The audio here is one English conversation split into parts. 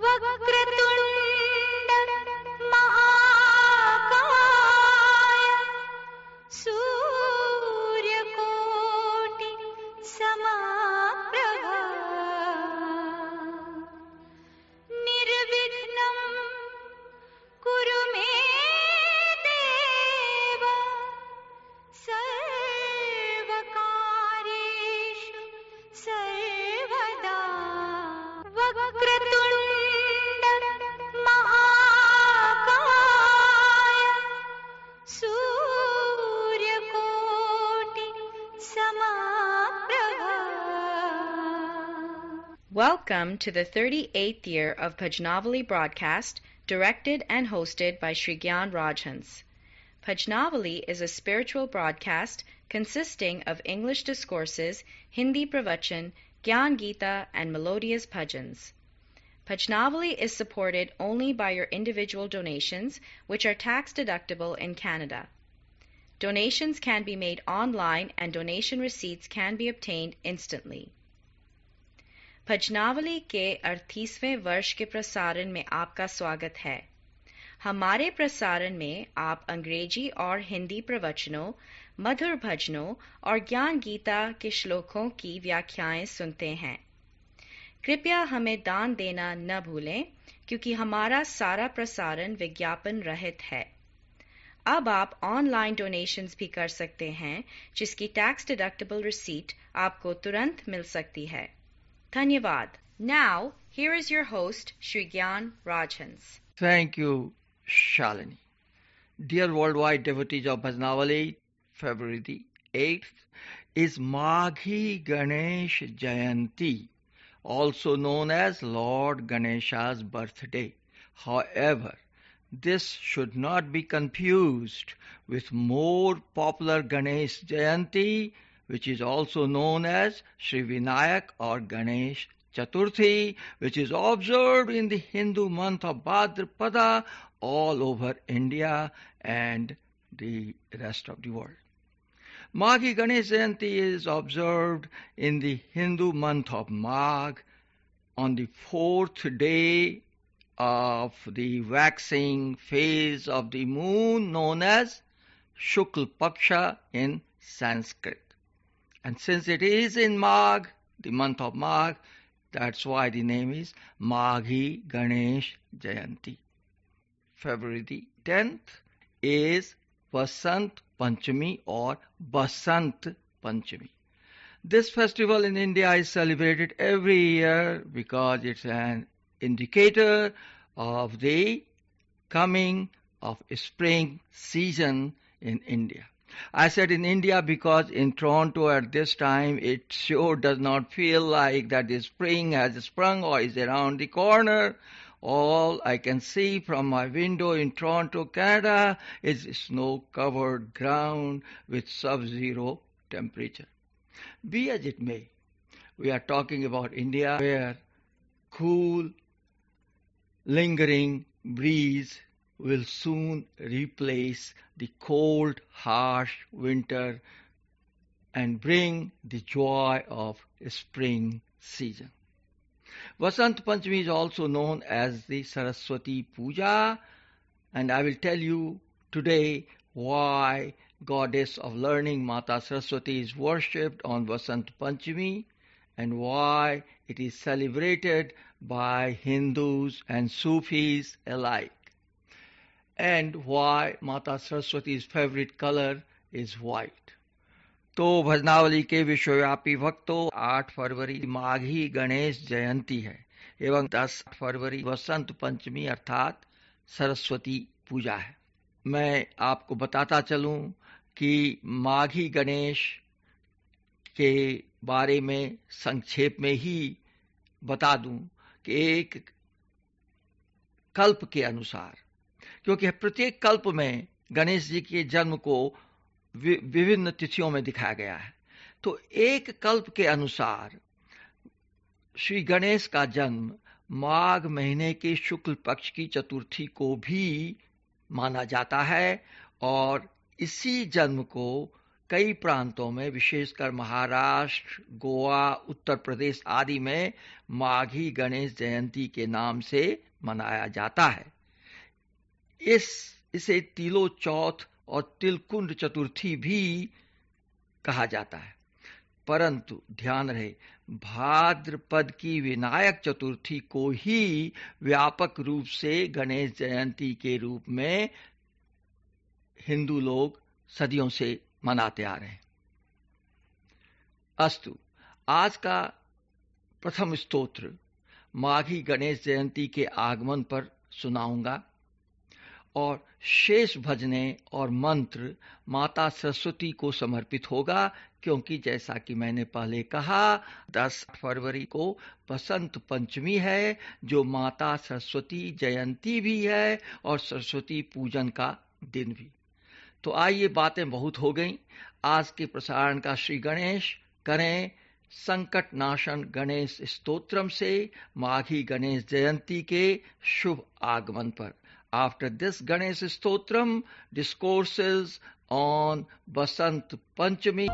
वक्रतुण्ड महाकाय सूर्यकोटि समप्रभा निर्विघ्नं कुरु मे देव सर्वकार्येषु सर्वदा वक्रतुण्ड महाकाय सूर्यकोटि समप्रभा. Welcome to the 38th year of Bhajanawali broadcast, directed and hosted by Shri Gyan Rajhans. Bhajanawali is a spiritual broadcast consisting of English discourses, Hindi pravachan, Gyan Gita, and melodious bhajans. Bhajanawali is supported only by your individual donations, which are tax deductible in Canada. Donations can be made online and donation receipts can be obtained instantly. भजनावली के 38वें वर्ष के प्रसारण में आपका स्वागत है। हमारे प्रसारण में आप अंग्रेजी और हिंदी प्रवचनों, मधुर भजनों और ज्ञान गीता के श्लोकों की व्याख्याएं सुनते हैं। कृपया हमें दान देना न भूलें, क्योंकि हमारा सारा प्रसारण विज्ञापन रहित है। अब आप ऑनलाइन डोनेशंस भी कर सकते हैं, जिसकी टैक्स डिडक्टिबल रिसीट आपको तुरंत मिल सकती है। धन्यवाद. Now, here is your host, Shri Gyan Rajhans. Thank you, Shalini. Dear worldwide devotees of Bhajanawali, February the 8th is Maghi Ganesh Jayanti, also known as Lord Ganesha's birthday. However, this should not be confused with more popular Ganesh Jayanti, which is also known as Shri Vinayak or Ganesh Chaturthi, which is observed in the Hindu month of Bhadrapada all over India and the rest of the world. Maghi Ganesh Jayanti is observed in the Hindu month of Magh on the 4th day of the waxing phase of the moon, known as Shukla Paksha in Sanskrit. And since it is in Magh, the month of Magh, that's why the name is Maghi Ganesh Jayanti. February the 10th is Vasant Panchami or Vasant Panchami. This festival in India is celebrated every year because it's an indicator of the coming of spring season in India. I said in India because in Toronto at this time it sure does not feel like that the spring has sprung or is around the corner. All I can see from my window in Toronto, Canada is snow-covered ground with sub-zero temperature. Be as it may, we are talking about India where cool, lingering breeze will soon replace the cold, harsh winter and bring the joy of spring season. Vasant Panchami is also known as the Saraswati Puja, and I will tell you today why goddess of learning Mata Saraswati is worshipped on Vasant Panchami and why it is celebrated by Hindus and Sufis alike, and why Mata Saraswati's favorite color is white. तो भजनावली के विश्वव्यापी भक्तों 8 फरवरी माघी गणेश जयंती है एवं 10 फरवरी वसंत पंचमी अर्थात सरस्वती पूजा है। मैं आपको बताता चलूं कि माघी गणेश के बारे में संक्षेप में ही बता दूं कि एक कल्प के अनुसार, क्योंकि प्रत्येक कल्प में गणेश जी के जन्म को विभिन्न तिथियों में दिखाया गया है, तो एक कल्प के अनुसार श्री गणेश का जन्म माघ महीने के शुक्ल पक्ष की चतुर्थी को भी माना जाता है और इसी जन्म को कई प्रांतों में, विशेषकर महाराष्ट्र, गोवा, उत्तर प्रदेश आदि में माघी गणेश जयंती के नाम से मनाया जाता है। इसे तिलो चौथ और तिलकुंड चतुर्थी भी कहा जाता है। परंतु ध्यान रहे, भाद्रपद की विनायक चतुर्थी को ही व्यापक रूप से गणेश जयंती के रूप में हिंदू लोग सदियों से मनाते आ रहे हैं। अस्तु, आज का प्रथम स्तोत्र माघी गणेश जयंती के आगमन पर सुनाऊंगा और शेष भजने और मंत्र माता सरस्वती को समर्पित होगा, क्योंकि जैसा कि मैंने पहले कहा 10 फरवरी को बसंत पंचमी है, जो माता सरस्वती जयंती भी है और सरस्वती पूजन का दिन भी। तो आइए, बातें बहुत हो गईं। आज के प्रसारण का श्री गणेश करें संकट नाशन गणेश स्तोत्रम से माघी गणेश जयंती के शुभ आगमन पर। After this Ganesh Stotram, discourses on Vasant Panchami.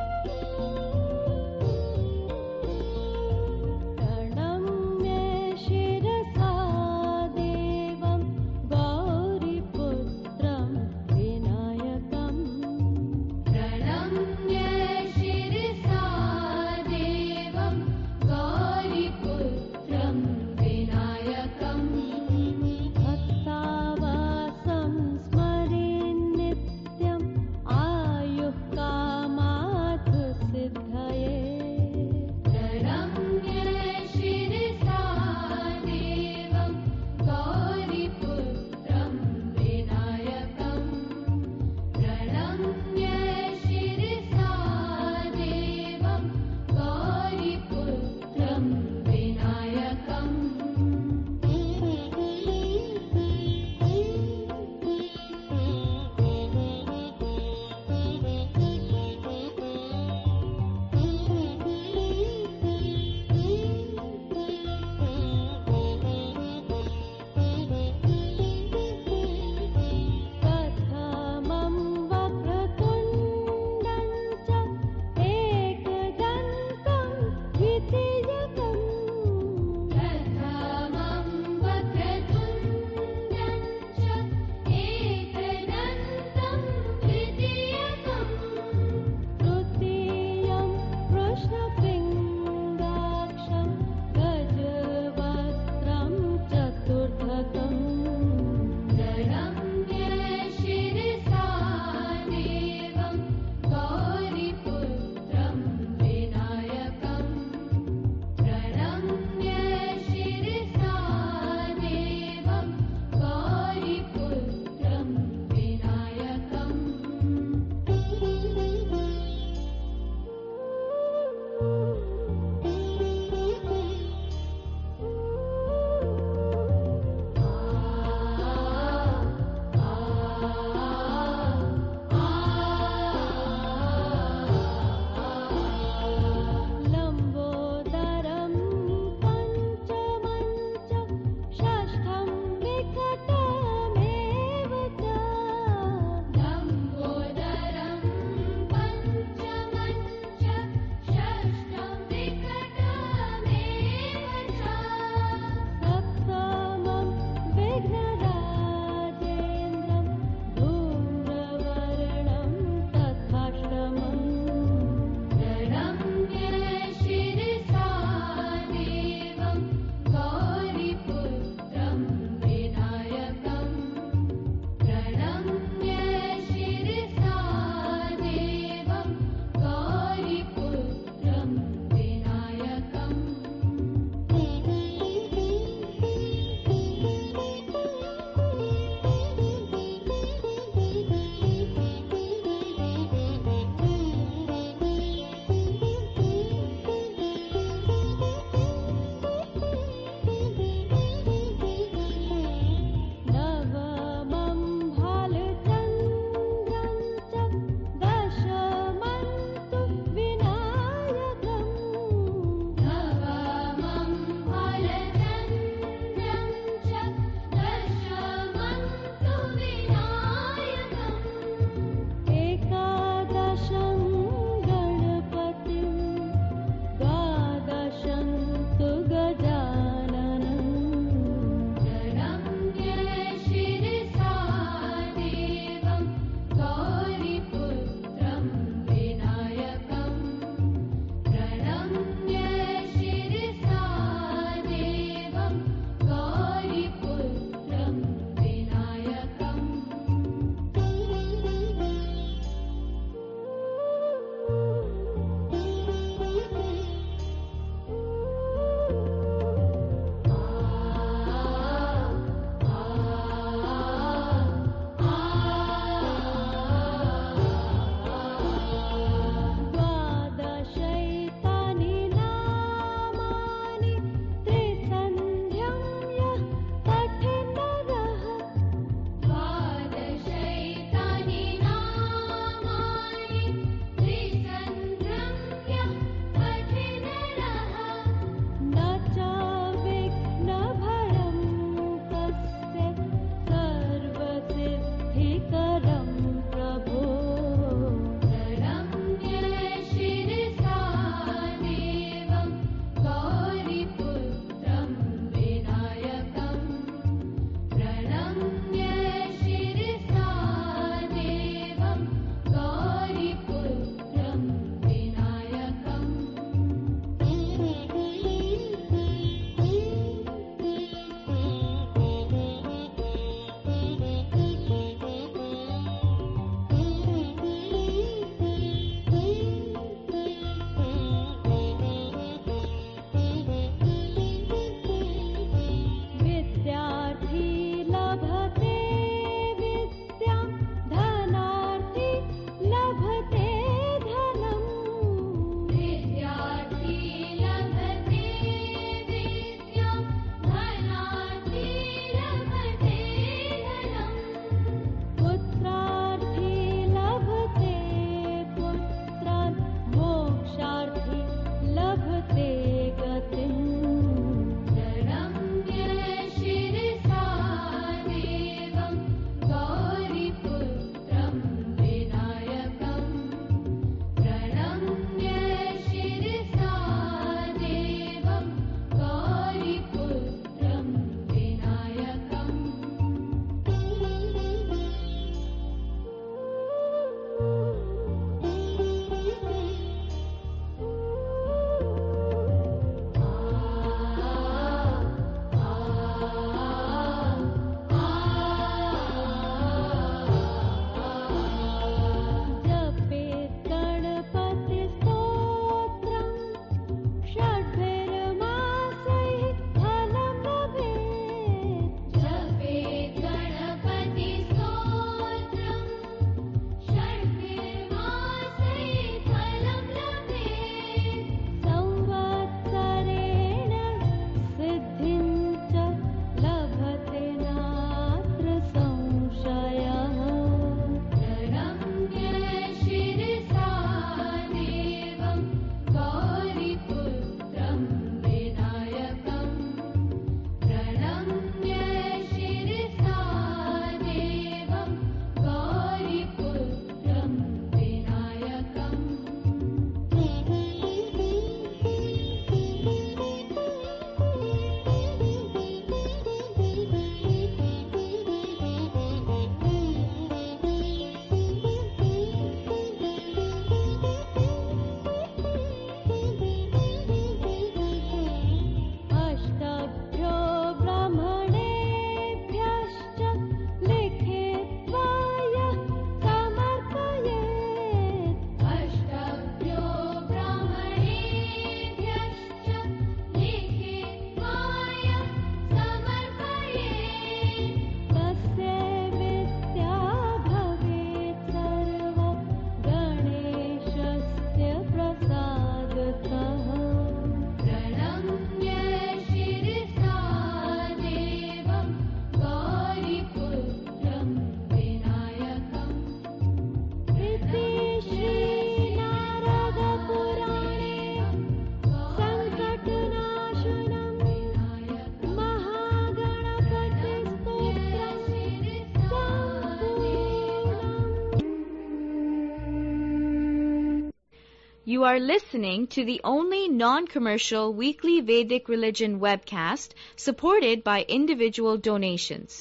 You are listening to the only non-commercial weekly Vedic religion webcast supported by individual donations.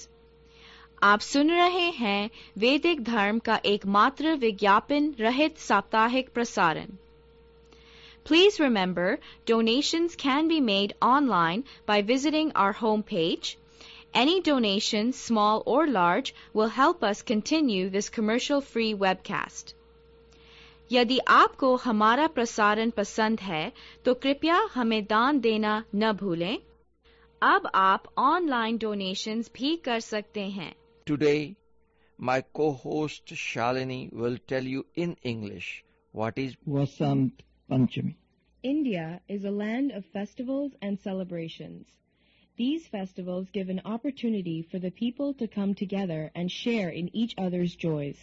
आप सुन रहे हैं वैदिक धर्म का एकमात्र विज्ञापन रहित साप्ताहिक प्रसारण. Please remember, donations can be made online by visiting our homepage. Any donation, small or large, will help us continue this commercial-free webcast. यदि आपको हमारा प्रसारण पसंद है, तो कृपया हमें दान देना न भूलें. अब आप ऑनलाइन डोनेशंस भी कर सकते हैं. Today, my co-host Shalini will tell you in English what is Vasant Panchami. India is a land of festivals and celebrations. These festivals give an opportunity for the people to come together and share in each other's joys.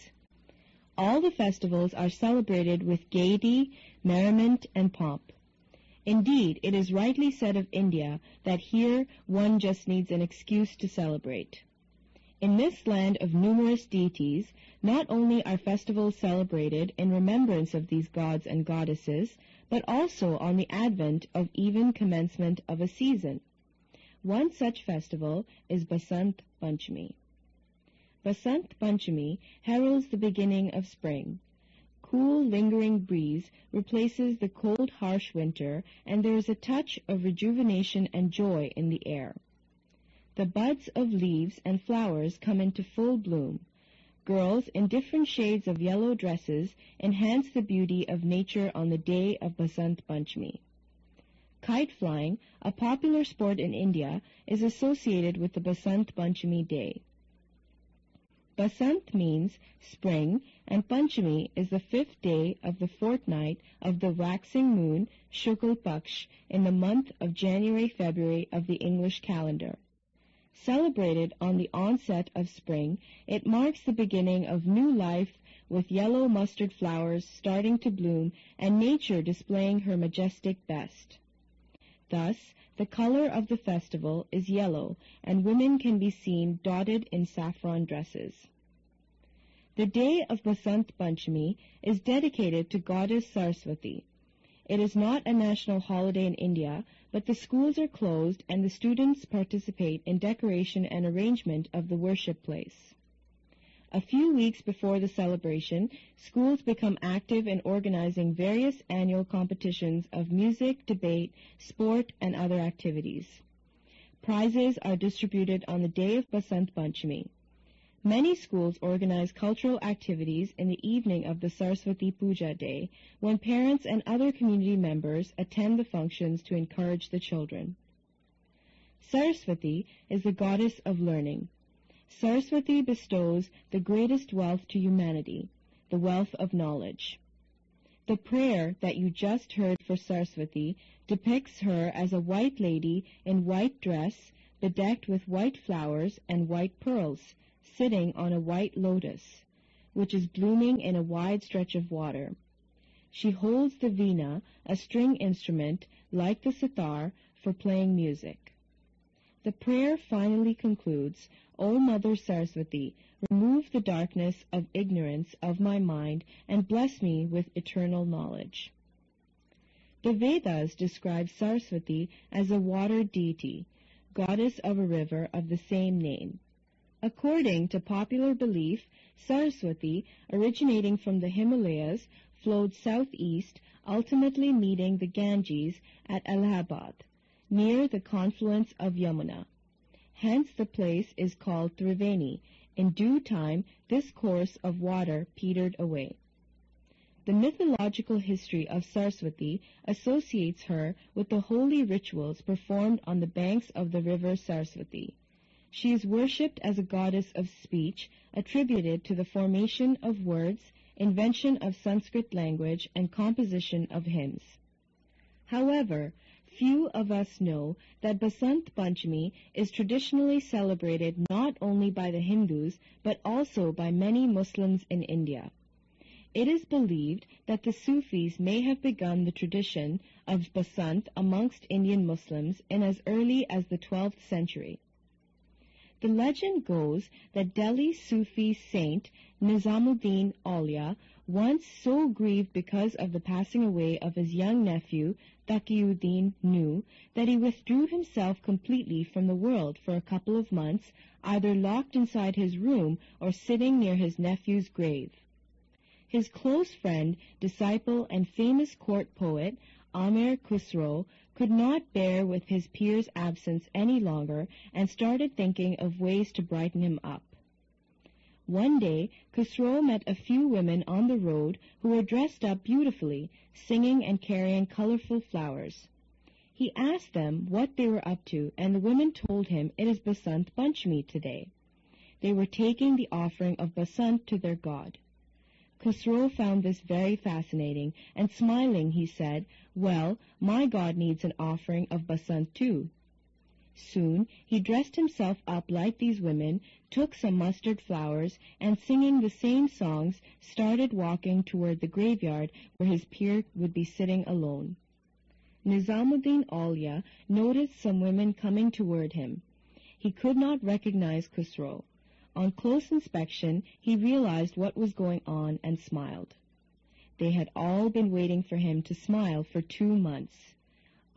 All the festivals are celebrated with gaiety, merriment, and pomp. Indeed, it is rightly said of India that here one just needs an excuse to celebrate. In this land of numerous deities, not only are festivals celebrated in remembrance of these gods and goddesses, but also on the advent of even commencement of a season. One such festival is Vasant Panchami. Vasant Panchami heralds the beginning of spring. Cool, lingering breeze replaces the cold, harsh winter, and there is a touch of rejuvenation and joy in the air. The buds of leaves and flowers come into full bloom. Girls in different shades of yellow dresses enhance the beauty of nature on the day of Vasant Panchami. Kite flying, a popular sport in India, is associated with the Vasant Panchami day. Vasant means spring, and Panchami is the 5th day of the fortnight of the waxing moon, Shukla Paksh, in the month of January-February of the English calendar. Celebrated on the onset of spring, it marks the beginning of new life with yellow mustard flowers starting to bloom and nature displaying her majestic best. Thus, the color of the festival is yellow, and women can be seen dotted in saffron dresses. The day of Vasant Panchami is dedicated to goddess Saraswati. It is not a national holiday in India, but the schools are closed and the students participate in decoration and arrangement of the worship place. A few weeks before the celebration, schools become active in organizing various annual competitions of music, debate, sport, and other activities. Prizes are distributed on the day of Vasant Panchami. Many schools organize cultural activities in the evening of the Saraswati Puja day, when parents and other community members attend the functions to encourage the children. Saraswati is the goddess of learning. Saraswati bestows the greatest wealth to humanity, the wealth of knowledge. The prayer that you just heard for Saraswati depicts her as a white lady in white dress, bedecked with white flowers and white pearls, sitting on a white lotus, which is blooming in a wide stretch of water. She holds the veena, a string instrument like the sitar, for playing music. The prayer finally concludes, O Mother Saraswati, remove the darkness of ignorance of my mind and bless me with eternal knowledge. The Vedas describe Saraswati as a water deity, goddess of a river of the same name. According to popular belief, Saraswati, originating from the Himalayas, flowed southeast, ultimately meeting the Ganges at Allahabad, near the confluence of Yamuna. Hence the place is called Triveni. In due time, this course of water petered away. The mythological history of Saraswati associates her with the holy rituals performed on the banks of the river Saraswati. She is worshipped as a goddess of speech, attributed to the formation of words, invention of Sanskrit language, and composition of hymns. However, few of us know that Vasant Panchami is traditionally celebrated not only by the Hindus, but also by many Muslims in India. It is believed that the Sufis may have begun the tradition of Vasant amongst Indian Muslims in as early as the 12th century. The legend goes that Delhi Sufi saint Nizamuddin Aulia once so grieved because of the passing away of his young nephew, Taqiyuddin, knew that he withdrew himself completely from the world for a couple of months, either locked inside his room or sitting near his nephew's grave. His close friend, disciple, and famous court poet, Amir Khusro, could not bear with his peer's absence any longer and started thinking of ways to brighten him up. One day, Khusro met a few women on the road who were dressed up beautifully, singing and carrying colorful flowers. He asked them what they were up to, and the women told him it is Vasant Panchami today. They were taking the offering of Vasant to their god. Khusro found this very fascinating, and smiling he said, "Well, my god needs an offering of Vasant too." Soon he dressed himself up like these women, took some mustard flowers, and singing the same songs, started walking toward the graveyard where his peer would be sitting alone. Nizamuddin Aulia noticed some women coming toward him. He could not recognize Khusro. On close inspection, he realized what was going on and smiled. They had all been waiting for him to smile for 2 months.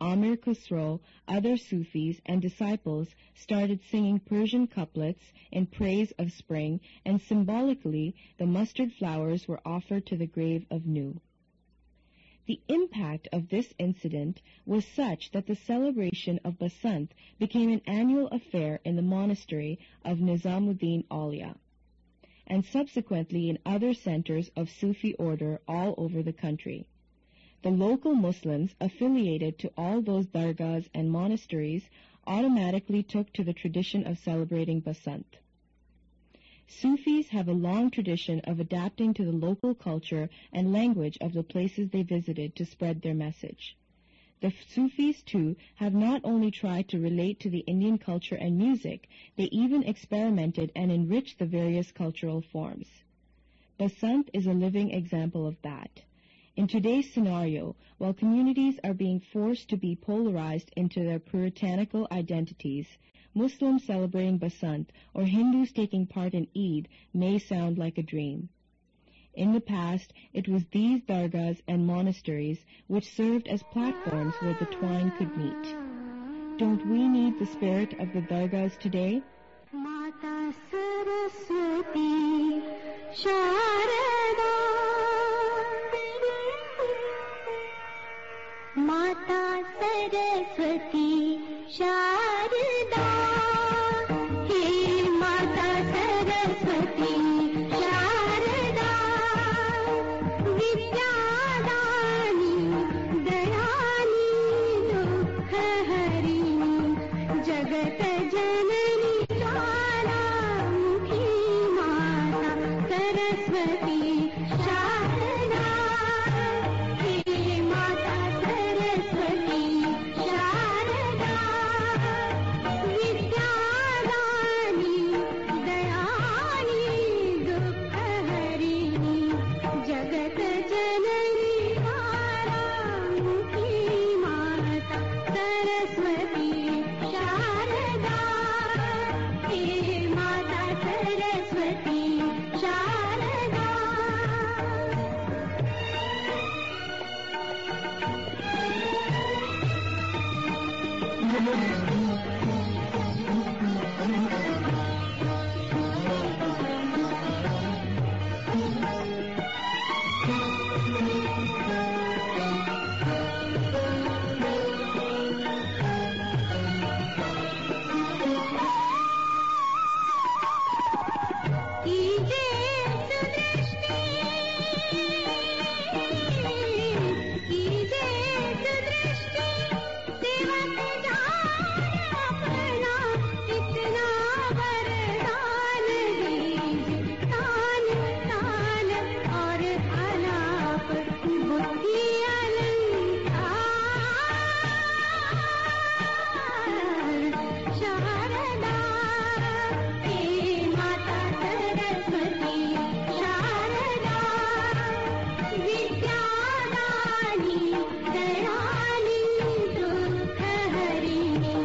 Amir Khusro, other Sufis, and disciples started singing Persian couplets in praise of spring, and symbolically the mustard flowers were offered to the grave of Nu. The impact of this incident was such that the celebration of Vasant became an annual affair in the monastery of Nizamuddin Aulia, and subsequently in other centers of Sufi order all over the country. The local Muslims affiliated to all those dargahs and monasteries automatically took to the tradition of celebrating Vasant. Sufis have a long tradition of adapting to the local culture and language of the places they visited to spread their message. The Sufis, too, have not only tried to relate to the Indian culture and music, they even experimented and enriched the various cultural forms. Vasant is a living example of that. In today's scenario, while communities are being forced to be polarized into their puritanical identities, Muslims celebrating Vasant or Hindus taking part in Eid may sound like a dream. In the past, it was these dargahs and monasteries which served as platforms where the twine could meet. Don't we need the spirit of the dargahs today? Mata Saraswati Sharada Mata Saraswati Sharada He Mata Saraswati Sharada Vidyadani Dayani Dukha Harini Jagat Janani Jwalamukhi Mata Saraswati Sharada He Mata Saraswati Sharada Vidyadani Dayani Dukha Harini Jagat Janani Jwalamukhi Mata Saraswati Sharada He Mata Saraswati Sharada कीजे सुदृष्टि कीजे सुदृष्टि सेवक जान अपना इतना वरदान दीजिए तान तान और आलाप बुद्धि अलंकार शारदा हे माता सरस्वती शारदा विद्यादानी दयानी दुःख हरिणी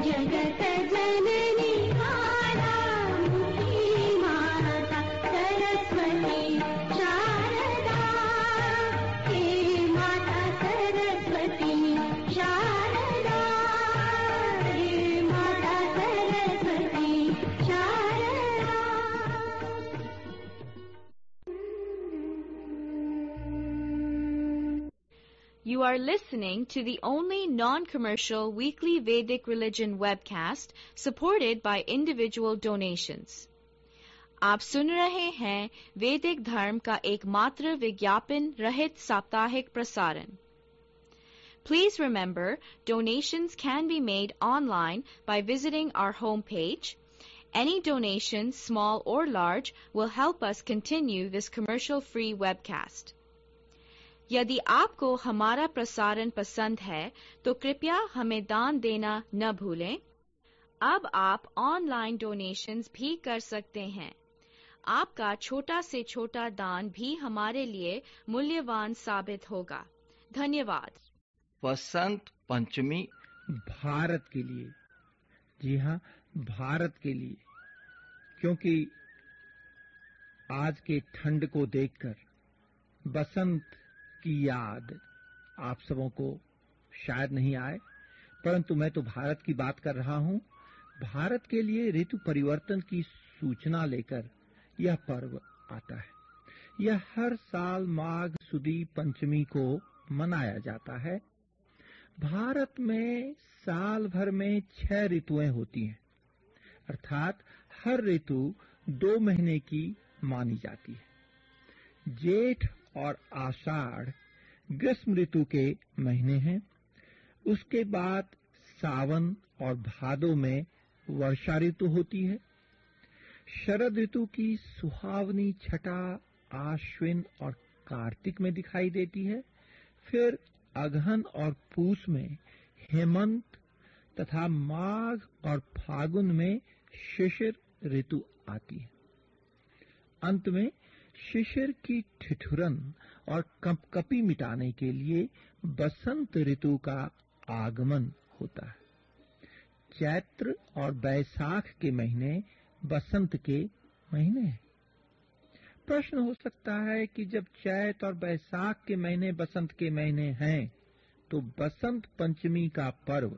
जगत जननी ज्वालामुखी माता Saraswati Sharda You are listening to the only non-commercial weekly Vedic religion webcast supported by individual donations. आप सुन रहे हैं वैदिक धर्म का एकमात्र विज्ञापन रहित साप्ताहिक प्रसारण. Please remember, donations can be made online by visiting our homepage. Any donation, small or large, will help us continue this commercial-free webcast. यदि आपको हमारा प्रसारण पसंद है तो कृपया हमें दान देना न भूलें. अब आप ऑनलाइन डोनेशंस भी कर सकते हैं. आपका छोटा से छोटा दान भी हमारे लिए मूल्यवान साबित होगा. धन्यवाद. वसंत पंचमी भारत के लिए, जी हाँ, भारत के लिए, क्योंकि आज के ठंड को देखकर बसंत की याद आप सबों को शायद नहीं आए, परंतु मैं तो भारत की बात कर रहा हूँ. भारत के लिए ऋतु परिवर्तन की सूचना लेकर यह पर्व आता है. यह हर साल माघ सुदी पंचमी को मनाया जाता है. भारत में साल भर में 6 ऋतुएं होती हैं, अर्थात हर ऋतु 2 महीने की मानी जाती है. जेठ और आषाढ़ ग्रीष्म ऋतु के महीने हैं. उसके बाद सावन और भादो में वर्षा ऋतु होती है. शरद ऋतु की सुहावनी छटा आश्विन और कार्तिक में दिखाई देती है. फिर अगहन और पूस में हेमंत तथा माघ और फागुन में शिशिर ऋतु आती है. अंत में शिशिर की ठिठुरन और कंपकपी मिटाने के लिए बसंत ऋतु का आगमन होता है. चैत्र और बैसाख के महीने बसंत के महीने हैं. प्रश्न हो सकता है कि जब चैत और बैसाख के महीने बसंत के महीने हैं, तो बसंत पंचमी का पर्व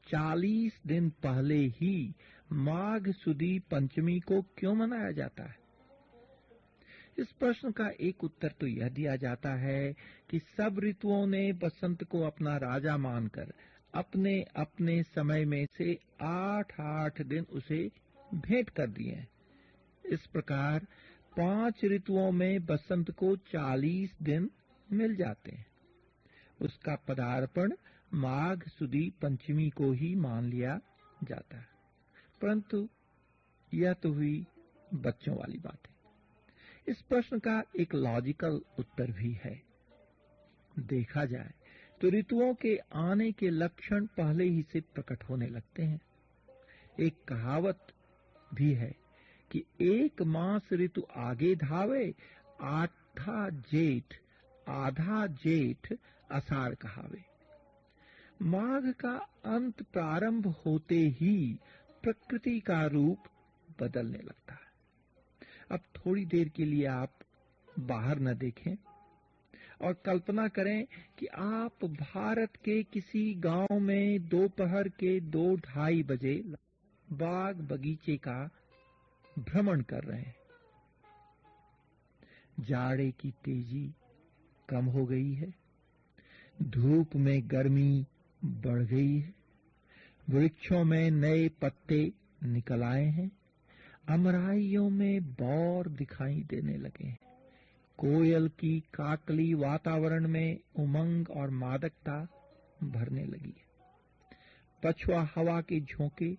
40 दिन पहले ही माघ सुदी पंचमी को क्यों मनाया जाता है? इस प्रश्न का एक उत्तर तो यह दिया जाता है कि सब ऋतुओं ने बसंत को अपना राजा मानकर अपने अपने समय में से 8-8 दिन उसे भेंट कर दिए हैं. इस प्रकार 5 ऋतुओं में बसंत को 40 दिन मिल जाते हैं. उसका पदार्पण माघ सुदी पंचमी को ही मान लिया जाता है. परंतु यह तो हुई बच्चों वाली बात है. इस प्रश्न का एक लॉजिकल उत्तर भी है. देखा जाए तो ऋतुओं के आने के लक्षण पहले ही से प्रकट होने लगते हैं. एक कहावत भी है कि एक मास ऋतु आगे धावे, आधा जेठ अषाढ़ कहावे. माघ का अंत प्रारंभ होते ही प्रकृति का रूप बदलने लगता है. अब थोड़ी देर के लिए आप बाहर न देखें और कल्पना करें कि आप भारत के किसी गांव में दोपहर के 2-2:30 बजे बाग बगीचे का भ्रमण कर रहे हैं. जाड़े की तेजी कम हो गई है. धूप में गर्मी बढ़ गई है. वृक्षों में नए पत्ते निकल आए हैं. अमराइयों में बौर दिखाई देने लगे हैं. कोयल की काकली वातावरण में उमंग और मादकता भरने लगी है. पछुआ हवा के झोंके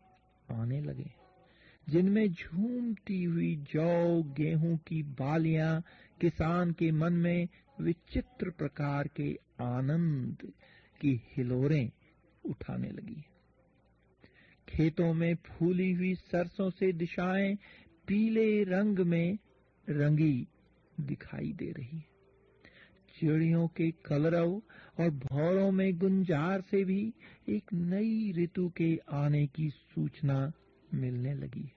आने लगे, जिनमें झूमती हुई जौ गेहूं की बालियां किसान के मन में विचित्र प्रकार के आनंद की हिलोरें उठाने लगी. खेतों में फूली हुई सरसों से दिशाएं पीले रंग में रंगी दिखाई दे रही है. चिड़ियों के कलरव और भौरों में गुंजार से भी एक नई ऋतु के आने की सूचना मिलने लगी है.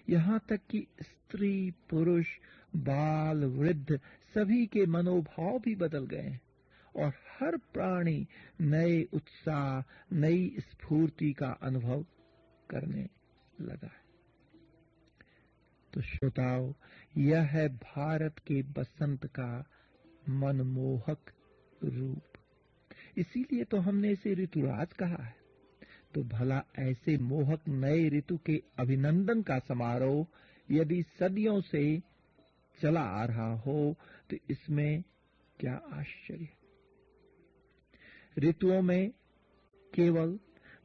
यहाँ तक कि स्त्री पुरुष बाल वृद्ध सभी के मनोभाव भी बदल गए हैं और हर प्राणी नए उत्साह नई स्फूर्ति का अनुभव करने लगा है. तो श्रोताओं, यह है भारत के बसंत का मनमोहक रूप. इसीलिए तो हमने इसे ऋतुराज कहा है। तो भला ऐसे मोहक नए ऋतु के अभिनंदन का समारोह यदि सदियों से चला आ रहा हो तो इसमें क्या आश्चर्य। ऋतुओं में केवल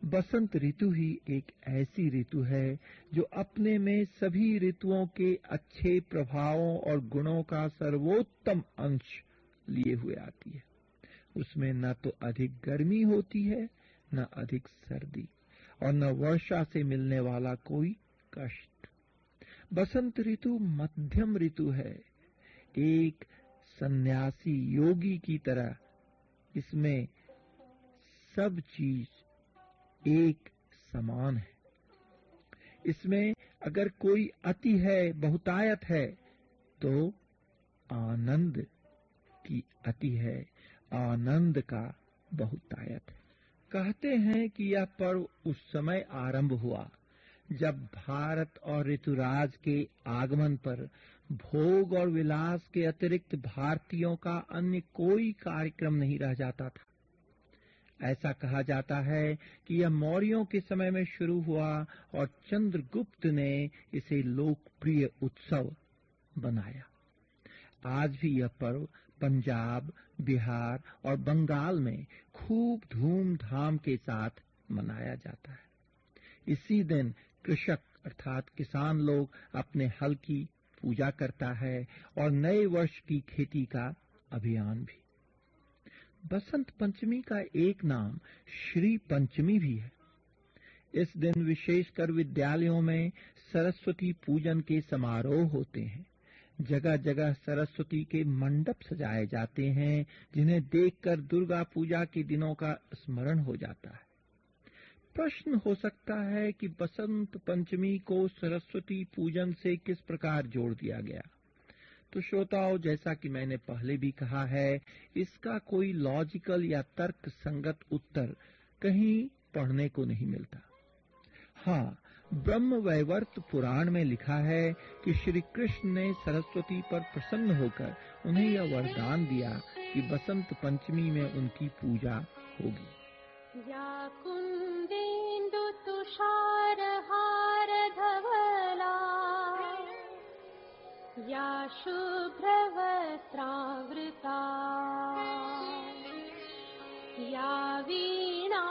बसंत ऋतु ही एक ऐसी ऋतु है जो अपने में सभी ऋतुओं के अच्छे प्रभावों और गुणों का सर्वोत्तम अंश लिए हुए आती है। उसमें न तो अधिक गर्मी होती है, न अधिक सर्दी, और न वर्षा से मिलने वाला कोई कष्ट। बसंत ऋतु मध्यम ऋतु है, एक सन्यासी योगी की तरह। इसमें सब चीज एक समान है। इसमें अगर कोई अति है, बहुतायत है, तो आनंद की अति है, आनंद का बहुतायत है। कहते हैं कि यह पर्व उस समय आरंभ हुआ जब भारत और ऋतुराज के आगमन पर भोग और विलास के अतिरिक्त भारतीयों का अन्य कोई कार्यक्रम नहीं रह जाता था। ऐसा कहा जाता है कि यह मौर्यों के समय में शुरू हुआ और चंद्रगुप्त ने इसे लोकप्रिय उत्सव बनाया। आज भी यह पर्व पंजाब, बिहार और बंगाल में खूब धूमधाम के साथ मनाया जाता है। इसी दिन कृषक अर्थात किसान लोग अपने हल की पूजा करता है और नए वर्ष की खेती का अभियान भी। बसंत पंचमी का एक नाम श्री पंचमी भी है। इस दिन विशेषकर विद्यालयों में सरस्वती पूजन के समारोह होते हैं। जगह जगह सरस्वती के मंडप सजाए जाते हैं, जिन्हें देखकर दुर्गा पूजा के दिनों का स्मरण हो जाता है। प्रश्न हो सकता है कि बसंत पंचमी को सरस्वती पूजन से किस प्रकार जोड़ दिया गया। तो श्रोताओं, जैसा कि मैंने पहले भी कहा है, इसका कोई लॉजिकल या तर्क संगत उत्तर कहीं पढ़ने को नहीं मिलता। हाँ, ब्रह्म वैवर्त पुराण में लिखा है कि श्री कृष्ण ने सरस्वती पर प्रसन्न होकर उन्हें यह वरदान दिया कि बसंत पंचमी में उनकी पूजा होगी। या कुंदेन्दु तुषार हार धवला, या शुभ्र वस्त्रावृता, या वीणा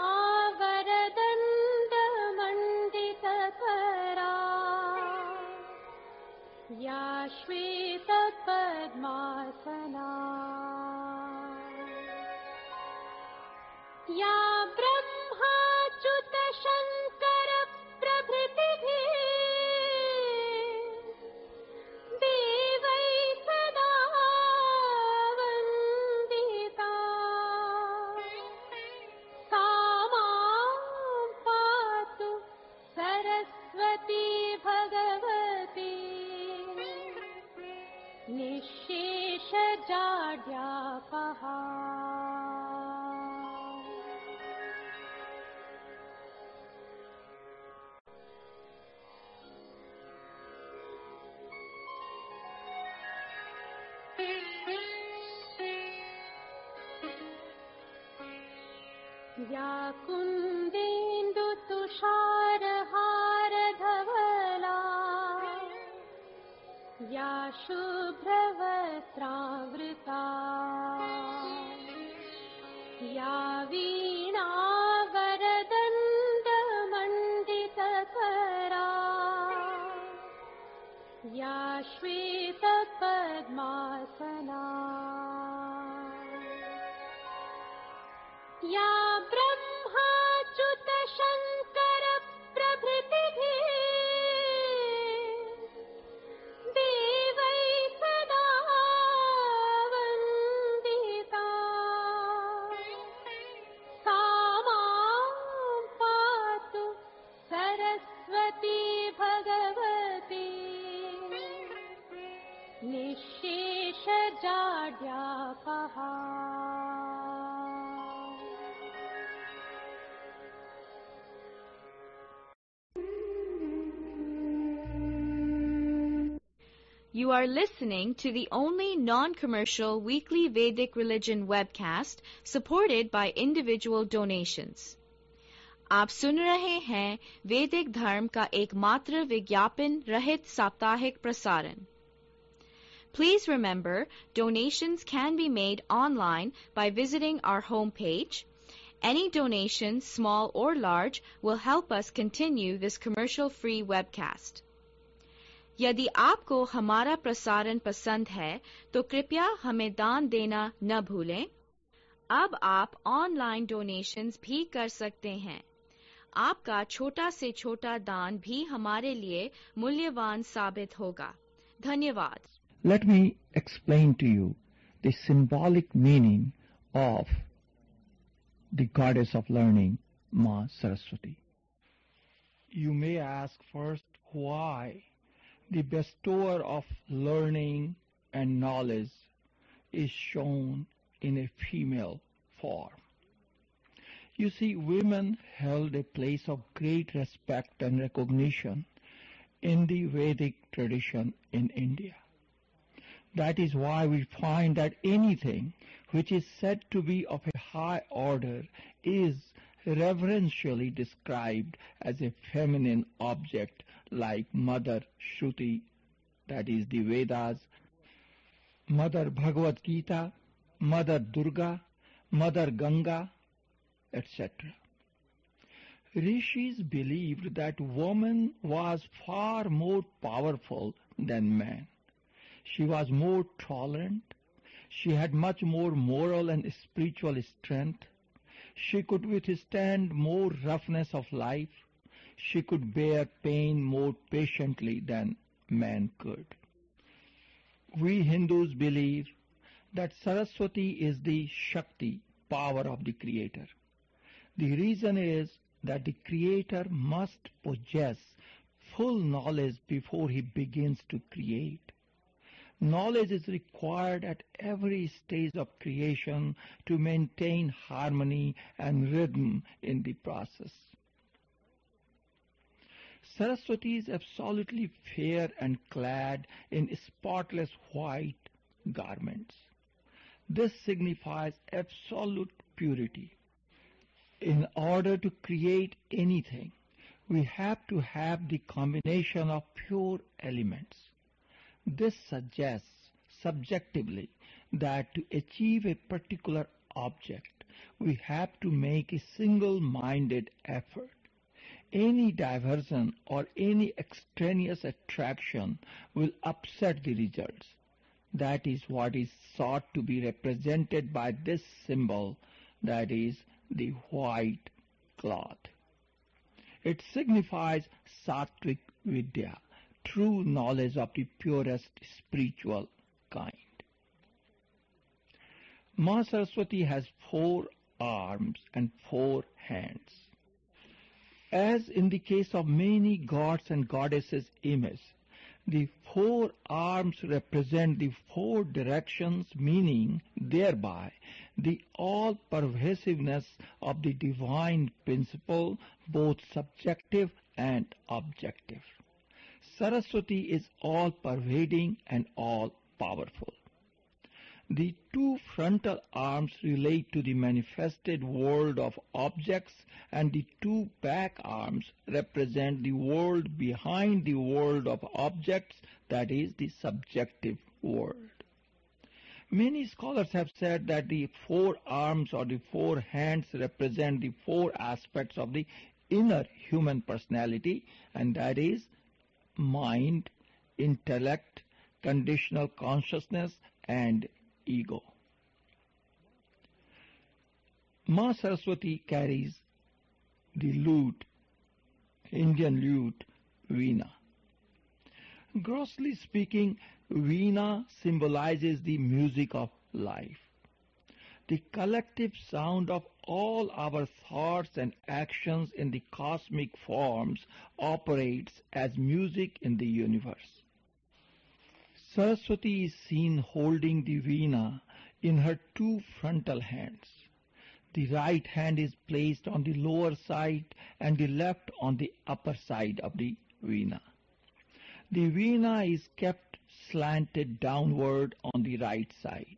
वरदंड मंडित करा, या श्वेत पद्मासना, या ब्रह्माच्युत शंकर प्रभृतिभिः देवैः सदा वन्दिता, सा मां पातु सरस्वती भगवती निःशेषजाड्यापहा। या कुंदेन्दु तुषार हार धवला, या शुभ्र वस्त्रावृता, या वीणा वरदंड मंडित करा, या श्वेत पद्मासना, या ब्रह्माच्युत शंकर प्रभृतिभिः देवैः सदा वन्दिता, सा मां पातु Saraswati Bhagwati निःशेषजाड्यापहा। You are listening to the only non-commercial weekly Vedic religion webcast supported by individual donations. आप सुन रहे हैं वैदिक धर्म का एकमात्र विज्ञापन रहित साप्ताहिक प्रसारण. Please remember, donations can be made online by visiting our homepage. Any donation, small or large, will help us continue this commercial-free webcast. यदि आपको हमारा प्रसारण पसंद है, तो कृपया हमें दान देना न भूलें. अब आप ऑनलाइन डोनेशंस भी कर सकते हैं. आपका छोटा से छोटा दान भी हमारे लिए मूल्यवान साबित होगा. धन्यवाद. Let me explain to you the symbolic meaning of the goddess of learning, Ma Saraswati. You may ask first why the bestower of learning and knowledge is shown in a female form. You see, women held a place of great respect and recognition in the Vedic tradition in India. That is why we find that anything which is said to be of a high order is reverentially described as a feminine object like Mother Shruti, that is the Vedas, Mother Bhagavad Gita, Mother Durga, Mother Ganga, etc. Rishis believed that woman was far more powerful than man. She was more tolerant. She had much more moral and spiritual strength. She could withstand more roughness of life. She could bear pain more patiently than man could. We Hindus believe that Saraswati is the Shakti, power of the Creator. The reason is that the Creator must possess full knowledge before he begins to create. Knowledge is required at every stage of creation to maintain harmony and rhythm in the process. Saraswati is absolutely fair and clad in spotless white garments. This signifies absolute purity. In order to create anything, we have to have the combination of pure elements. This suggests subjectively that to achieve a particular object, we have to make a single-minded effort. Any diversion or any extraneous attraction will upset the results. That is what is sought to be represented by this symbol, that is the white cloth. It signifies Sattvic Vidya, true knowledge of the purest spiritual kind. Ma Saraswati has 4 arms and 4 hands. As in the case of many gods and goddesses' images, the 4 arms represent the 4 directions, meaning thereby the all-pervasiveness of the divine principle, both subjective and objective. Saraswati is all-pervading and all-powerful. The 2 frontal arms relate to the manifested world of objects, and the 2 back arms represent the world behind the world of objects, that is the subjective world. Many scholars have said that the 4 arms or the 4 hands represent the 4 aspects of the inner human personality, and that is mind, intellect, conditional consciousness, and ego. Ma Saraswati carries the lute, Indian lute, Veena. Grossly speaking, Veena symbolizes the music of life. The collective sound of all our thoughts and actions in the cosmic forms operates as music in the universe. Saraswati is seen holding the Veena in her 2 frontal hands. The right hand is placed on the lower side and the left on the upper side of the Veena. The Veena is kept slanted downward on the right side.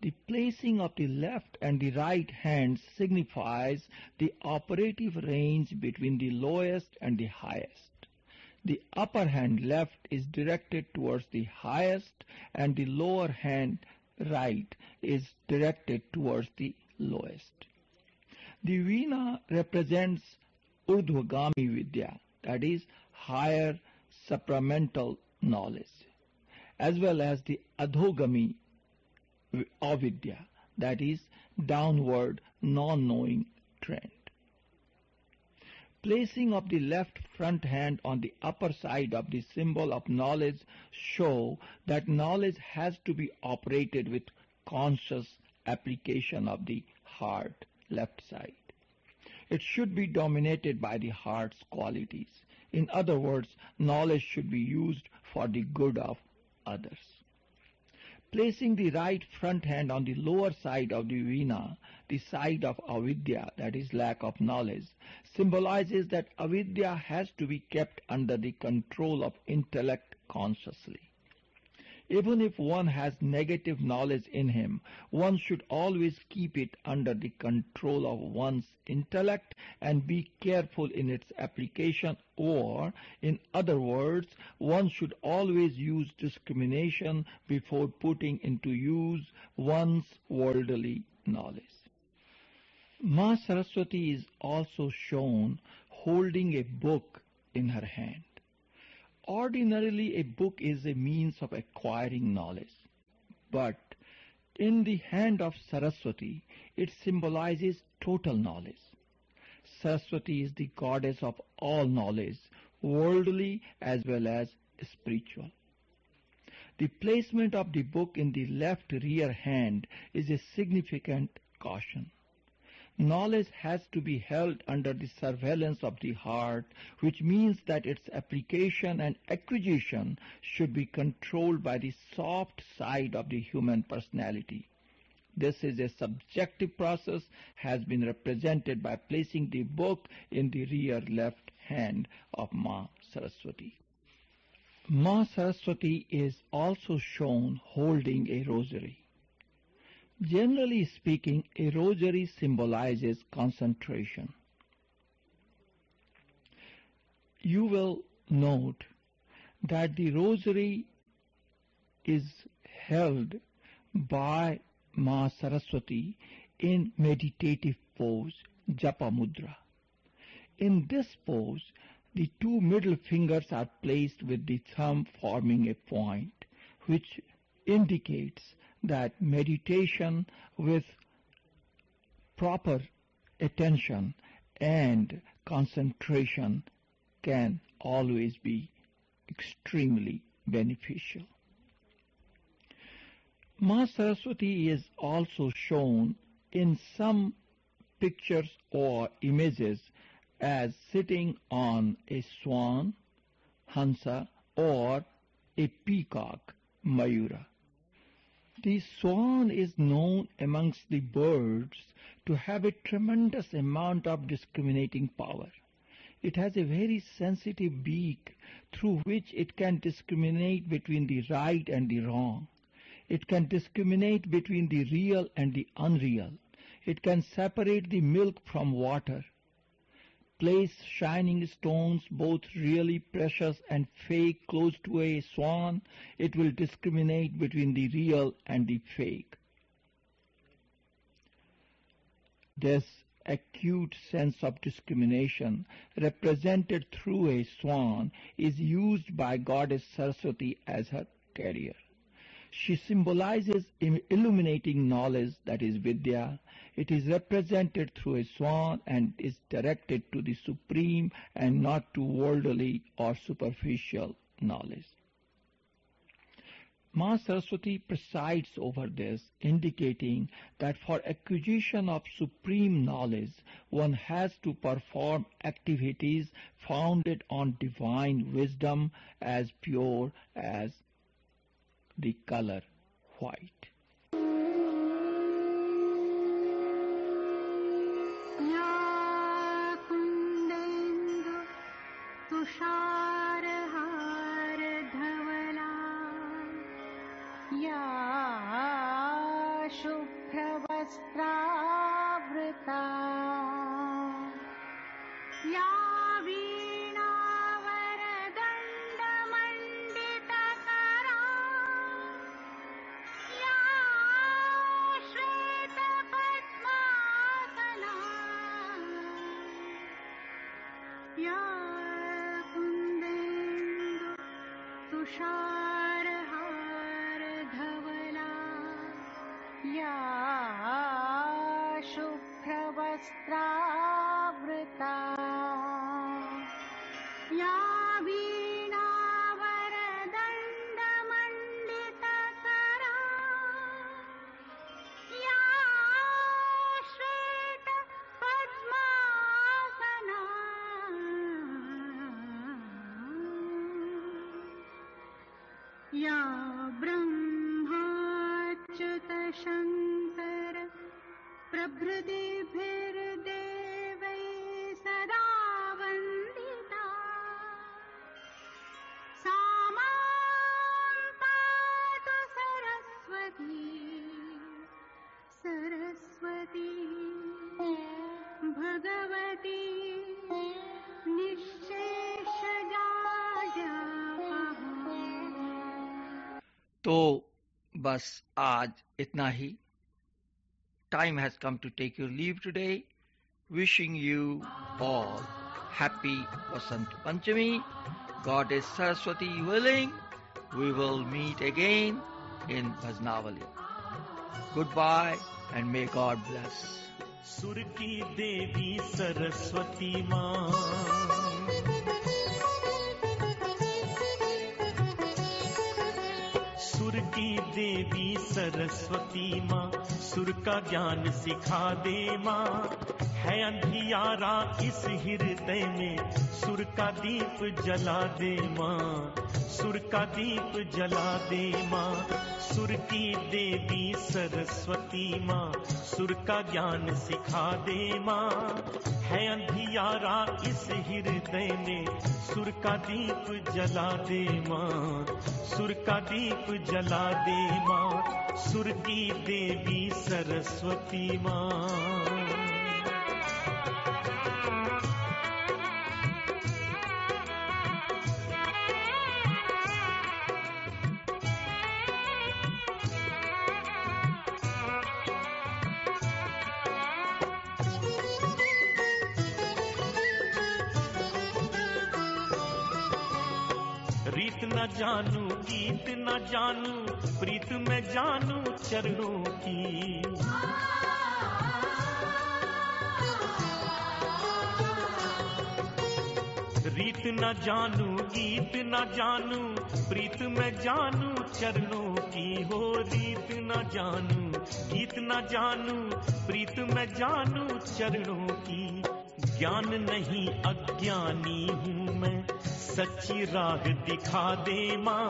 The placing of the left and the right hand signifies the operative range between the lowest and the highest. The upper hand left is directed towards the highest and the lower hand right is directed towards the lowest. The Veena represents Urdhvagami Vidya, that is higher supramental knowledge, as well as the Adhogami Avidya, that is downward non-knowing trend. Placing of the left front hand on the upper side of the symbol of knowledge show that knowledge has to be operated with conscious application of the heart left side. It should be dominated by the heart's qualities. In other words, knowledge should be used for the good of others. Placing the right front hand on the lower side of the Veena, the side of avidya, that is lack of knowledge, symbolizes that avidya has to be kept under the control of intellect consciously. Even if one has negative knowledge in him, one should always keep it under the control of one's intellect and be careful in its application, or, in other words, one should always use discrimination before putting into use one's worldly knowledge. Ma Saraswati is also shown holding a book in her hand. Ordinarily, a book is a means of acquiring knowledge, but in the hand of Saraswati, it symbolizes total knowledge. Saraswati is the goddess of all knowledge, worldly as well as spiritual. The placement of the book in the left rear hand is a significant caution. Knowledge has to be held under the surveillance of the heart, which means that its application and acquisition should be controlled by the soft side of the human personality. This is a subjective process, has been represented by placing the book in the rear left hand of Ma Saraswati. Ma Saraswati is also shown holding a rosary. Generally speaking, a rosary symbolizes concentration. You will note that the rosary is held by Ma Saraswati in meditative pose, Japa Mudra. In this pose, the two middle fingers are placed with the thumb forming a point, which indicates that meditation with proper attention and concentration can always be extremely beneficial. Ma Saraswati is also shown in some pictures or images as sitting on a swan, Hansa, or a peacock, Mayura. The swan is known amongst the birds to have a tremendous amount of discriminating power. It has a very sensitive beak through which it can discriminate between the right and the wrong. It can discriminate between the real and the unreal. It can separate the milk from water. Place shining stones, both really precious and fake, close to a swan, it will discriminate between the real and the fake. This acute sense of discrimination, represented through a swan, is used by Goddess Saraswati as her carrier. She symbolizes illuminating knowledge, that is Vidya. It is represented through a swan and is directed to the supreme and not to worldly or superficial knowledge. Ma Saraswati presides over this, indicating that for acquisition of supreme knowledge, one has to perform activities founded on divine wisdom as pure as the color white. या शुभ्रवस्त्रावृता या वीणावरदण्डमण्डितकरा या श्वेतपद्मासना या कुन्देन्दु तुषारहारधवला या शुभ्रवस्त्रावृता या वीणावरदण्डमण्डितकरा या श्वेतपद्मासना या ब्रह्माच्युतशङ्कर प्रभृतिभिर्देवैः सदा वन्दिता सा मां पातु सरस्वती सरस्वती भगवती निःशेषजाड्यापहा। तो बस आज इतना ही. Time has come to take your leave today. Wishing you all happy Vasant Panchami. Goddess Saraswati willing, we will meet again in Bhajanawali. Goodbye and may God bless. सुर की देवी सरस्वती माँ, सुर की देवी सरस्वती माँ, सुर का ज्ञान सिखा दे माँ. है अंधियारा इस हृदय में, सुर का दीप जला दे माँ, सुर का दीप जला दे माँ. सुर की देवी सरस्वती माँ, सुर का ज्ञान सिखा दे माँ. है अंधियारा इस हृदय में, सुर का दीप जला दे माँ, सुर का दीप जला दे माँ. सुर की देवी सरस्वती माँ. रीत न जानू, गीत न जानू, प्रीत में जानू चरणों की. रीत न जानू, गीत न जानू, प्रीत में जानू चरणों की. हो रीत न जानू, गीत न जानू, प्रीत में जानू चरणों की. ज्ञान नहीं अज्ञानी हूँ मैं, सच्ची राह दिखा दे माँ.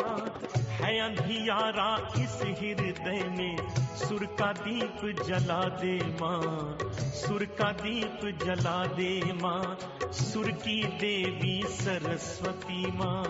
है अंधियारा इस हृदय में, सुर का दीप जला दे माँ, सुर का दीप जला दे माँ. सुर की देवी सरस्वती माँ.